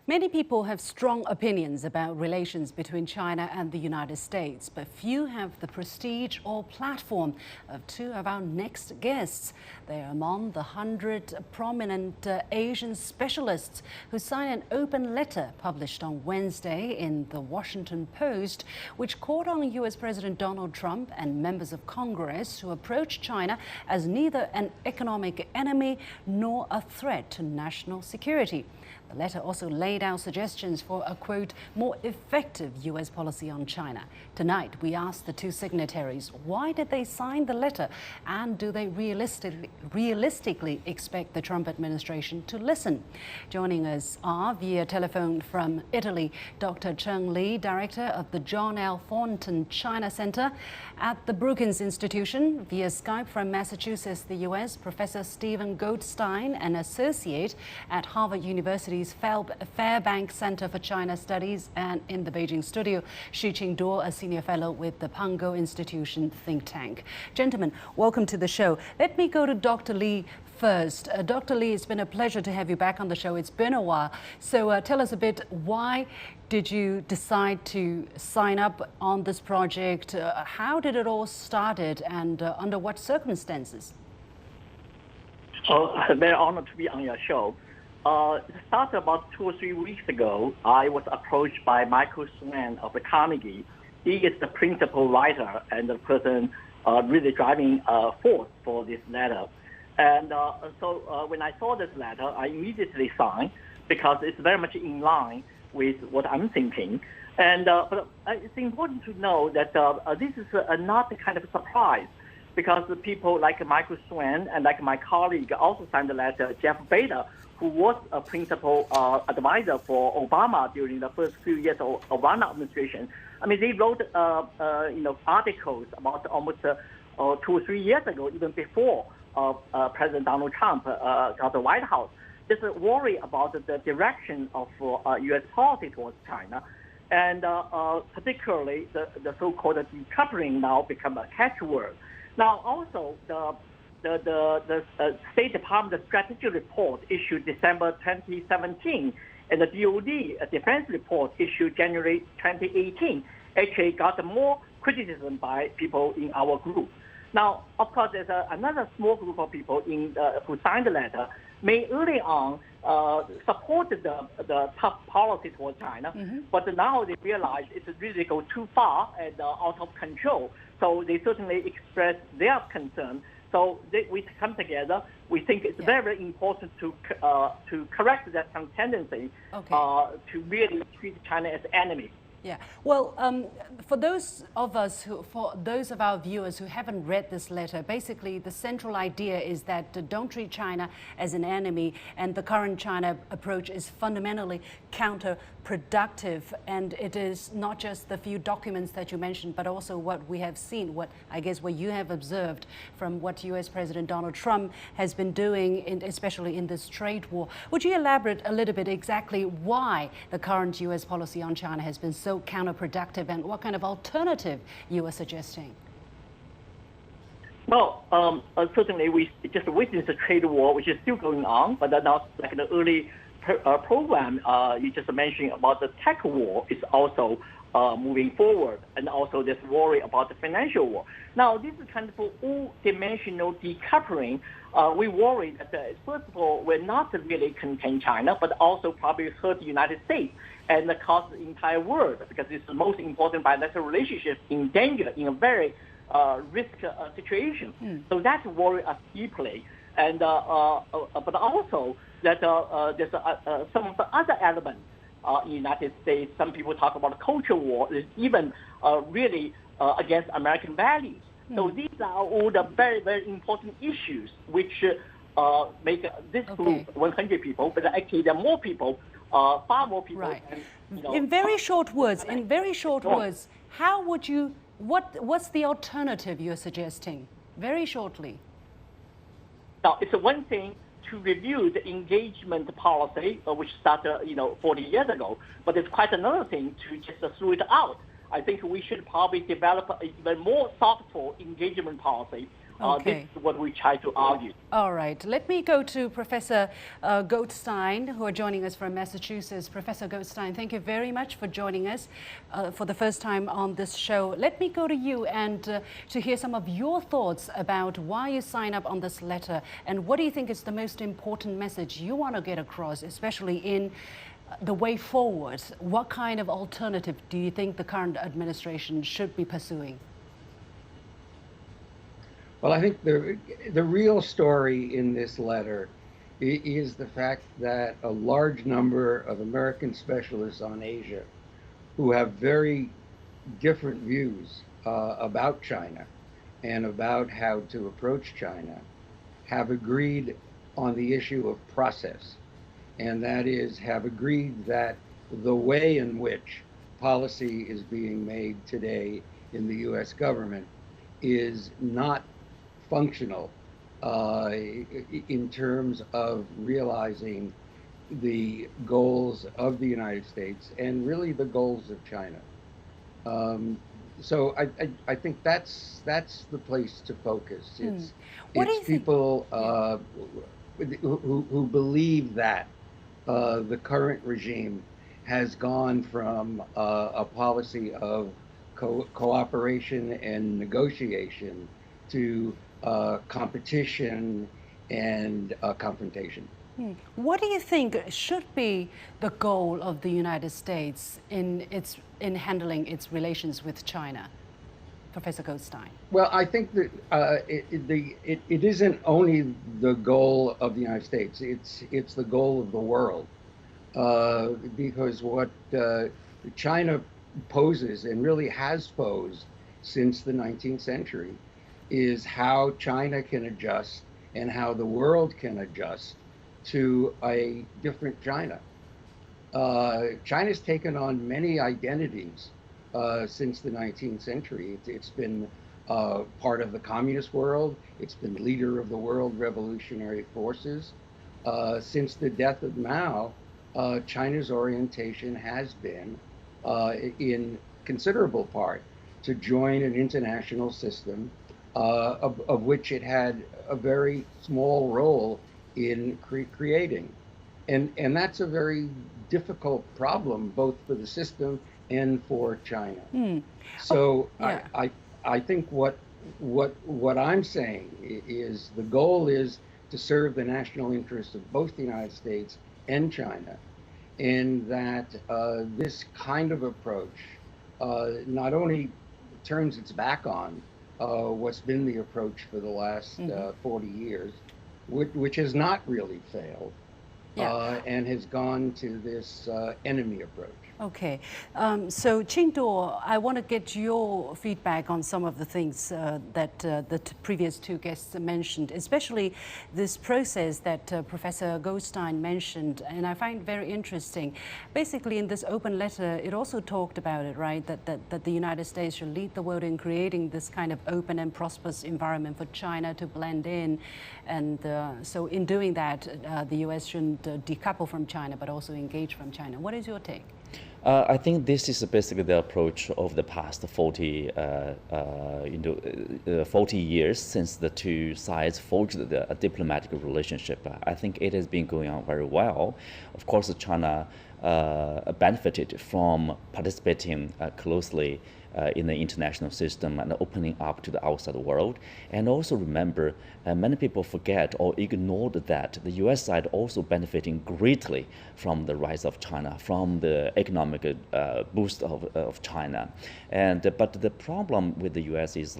Many people have strong opinions about relations between China and the United States, but few have the prestige or platform of two of our next guests. They are among the 100 prominent Asian specialists who signed an open letter published on Wednesday in the Washington Post, which called on U.S. President Donald Trump and members of Congress to approach China as neither an economic enemy nor a threat to national security. The letter also laid out suggestions for a, quote, more effective U.S. policy on China. Tonight, we asked the two signatories, why did they sign the letter? And do they realistically expect the Trump administration to listen? Joining us are, via telephone from Italy, Dr. Cheng, Director of the John L. Thornton China Center at the Brookings Institution. Via Skype from Massachusetts, the U.S., Professor Stephen Goldstein, an associate at Harvard University's Fairbank Center for China Studies, and in the Beijing studio, Qinduo, a senior fellow with the Pangoal Institution think tank. Gentlemen, welcome to the show. Let me go to Dr. Li first. Dr. Li, it's been a pleasure to have you back on the show. It's been a while. So tell us a bit, why did you decide to sign up on this project? How did it all started, and under what circumstances? Very honored to be on your show. It started about 2 or 3 weeks ago. I was approached by Michael Swan of the Carnegie. He is the principal writer and the person really driving force for this letter. And so when I saw this letter, I immediately signed because it's very much in line with what I'm thinking. And but it's important to know that this is not a kind of a surprise, because the people like Michael Swan and like my colleague also signed the letter, Jeff Bader, who was a principal advisor for Obama during the first few years of Obama administration. I mean, they wrote articles about almost 2 or 3 years ago, even before President Donald Trump got the White House. Just worry about the direction of U.S. policy towards China, and particularly the so-called decoupling now become a catchword. Now, also the State Department Strategy Report issued December 2017, and the DoD Defense Report issued January 2018 actually got more criticism by people in our group. Now, of course, there's another small group of people who signed the letter, may early on supported the tough policy towards China, but now they realize it's really go too far and out of control. So they certainly express their concern. So we come together. We think it's very, very important to correct that tendency to really treat China as enemy. Yeah. Well, for those of our viewers who haven't read this letter, basically the central idea is that don't treat China as an enemy, and the current China approach is fundamentally counterproductive. And it is not just the few documents that you mentioned, but also what we have seen, what you have observed from what U.S. President Donald Trump has been doing, especially in this trade war. Would you elaborate a little bit exactly why the current U.S. policy on China has been so counterproductive, and what kind of alternative you are suggesting? Well, certainly we just witnessed a trade war, which is still going on, but now, like the early program you just mentioned about the tech war is also moving forward, and also this worry about the financial war. Now, this is kind of all-dimensional decoupling. We worry that, first of all, we're not really contain China, but also probably hurt the United States and cause the entire world, because it's the most important bilateral relationship in danger, in a very risk situation. So that worries us deeply. And but also that there's some of the other elements in the United States. Some people talk about a culture war, is even really against American values. So these are all the very, very important issues which make this group 100 people, but actually there are more people, far more people. Right. And, in very short words, how would you? What's the alternative you're suggesting? Very shortly. Now, it's one thing to review the engagement policy, which started 40 years ago, but it's quite another thing to just throw it out. I think we should probably develop an even more thoughtful engagement policy Okay. This is what we try to argue. All right. Let me go to Professor Goldstein, who are joining us from Massachusetts. Professor Goldstein, thank you very much for joining us for the first time on this show. Let me go to you and to hear some of your thoughts about why you sign up on this letter and what do you think is the most important message you want to get across, especially in the way forward. What kind of alternative do you think the current administration should be pursuing? Well, I think the real story in this letter is the fact that a large number of American specialists on Asia who have very different views about China and about how to approach China have agreed on the issue of process. And that is, have agreed that the way in which policy is being made today in the US government is not functional in terms of realizing the goals of the United States and really the goals of China. So I think that's the place to focus. It's people who believe that the current regime has gone from a policy of cooperation and negotiation to competition and confrontation. What do you think should be the goal of the United States in handling its relations with China, Professor Goldstein? Well, I think that it isn't only the goal of the United States; it's the goal of the world, because what China poses and really has posed since the 19th century is how China can adjust and how the world can adjust to a different China. China's taken on many identities since the 19th century. It's been part of the communist world. It's been leader of the world revolutionary forces. Since the death of Mao, China's orientation has been, in considerable part, to join an international system of which it had a very small role in creating. And that's a very difficult problem, both for the system and for China. So I think what I'm saying is the goal is to serve the national interests of both the United States and China, and that this kind of approach not only turns its back on what's been the approach for the last 40 years, which has not really failed, and has gone to this enemy approach. Okay, so Qinduo, I want to get your feedback on some of the things that the previous two guests mentioned, especially this process that Professor Goldstein mentioned, and I find very interesting. Basically, in this open letter, it also talked about it, right, that the United States should lead the world in creating this kind of open and prosperous environment for China to blend in, and so in doing that, the U.S. shouldn't decouple from China, but also engage from China. What is your take? I think this is basically the approach of the past 40 years since the two sides forged a diplomatic relationship. I think it has been going on very well. Of course, China benefited from participating closely in the international system and opening up to the outside world. And also remember, many people forget or ignored that the US side also benefiting greatly from the rise of China, from the economic boost of China. But the problem with the US is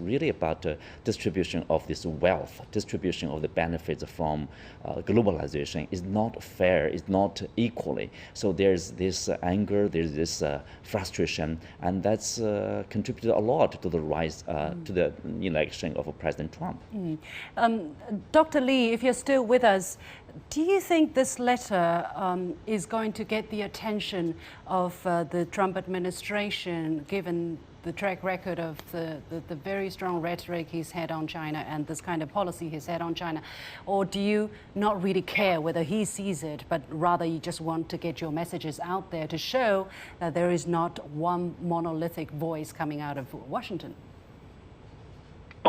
really about distribution of this wealth, distribution of the benefits from globalization is not fair, is not equally. So there's this anger, there's this frustration, and that's contributed a lot to the rise, to the election of President Trump. Dr. Lee, if you're still with us, do you think this letter is going to get the attention of the Trump administration, given the track record of the very strong rhetoric he's had on China and this kind of policy he's had on China? Or do you not really care whether he sees it, but rather you just want to get your messages out there to show that there is not one monolithic voice coming out of Washington?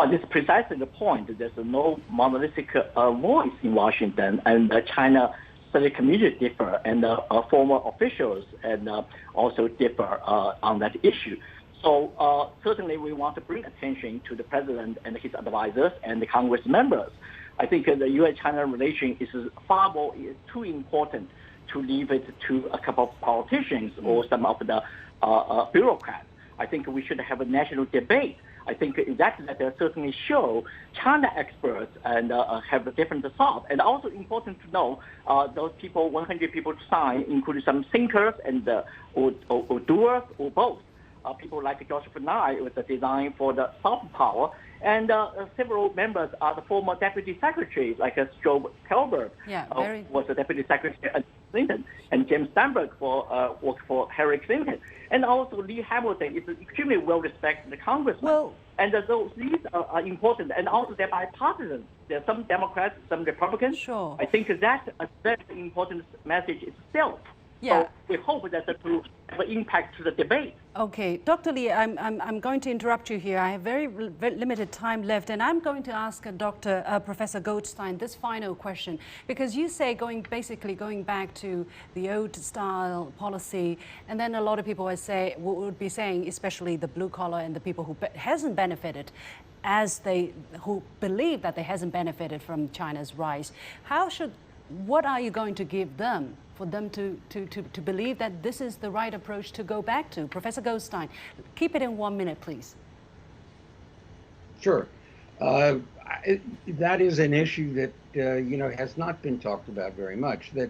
Well, this is precisely the point. There's no monolithic voice in Washington, and China study community differ, and former officials and also differ on that issue. So certainly we want to bring attention to the president and his advisors and the Congress members. I think the U.S.-China relation is far more too important to leave it to a couple of politicians or some of the bureaucrats. I think we should have a national debate. I think that certainly show China experts and have a different thought. And also important to know those people, 100 people to sign, including some thinkers and or doers or both. People like Joseph Nye with the design for the soft power, and several members are the former deputy secretaries, like Strobe Talbert, was the deputy secretary at Clinton, and James Steinberg worked for Hillary Clinton, and also Lee Hamilton is an extremely well-respected congressman. And these are important, and also they're bipartisan. There are some Democrats, some Republicans. Sure. I think that's a very important message itself. Yeah. So we hope that to have an impact to the debate. Okay, Dr. Lee, I'm going to interrupt you here. I have very limited time left, and I'm going to ask Professor Goldstein this final question, because you say going back to the old style policy, and then a lot of people would be saying, especially the blue collar and the people who hasn't benefited, who believe that they hasn't benefited from China's rise. What are you going to give them for them to believe that this is the right approach to go back to? Professor Goldstein, keep it in 1 minute, please. Sure. That is an issue that has not been talked about very much, that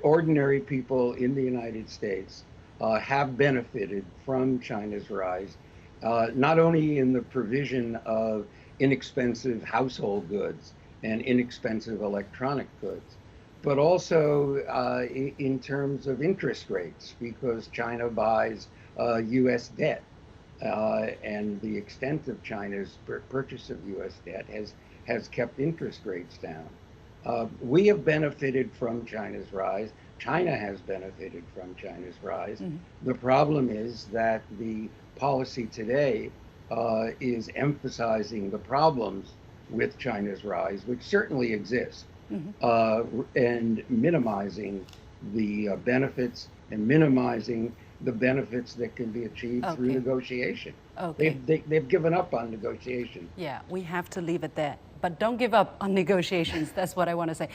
ordinary people in the United States have benefited from China's rise, not only in the provision of inexpensive household goods and inexpensive electronic goods, but also in terms of interest rates, because China buys U.S. debt, and the extent of China's purchase of U.S. debt has kept interest rates down. We have benefited from China's rise. China has benefited from China's rise. Mm-hmm. The problem is that the policy today is emphasizing the problems with China's rise, which certainly exist. Mm-hmm. And minimizing the benefits and minimizing the benefits that can be achieved through negotiation. Okay. They've given up on negotiation. Yeah, we have to leave it there. But don't give up on negotiations. That's what I want to say.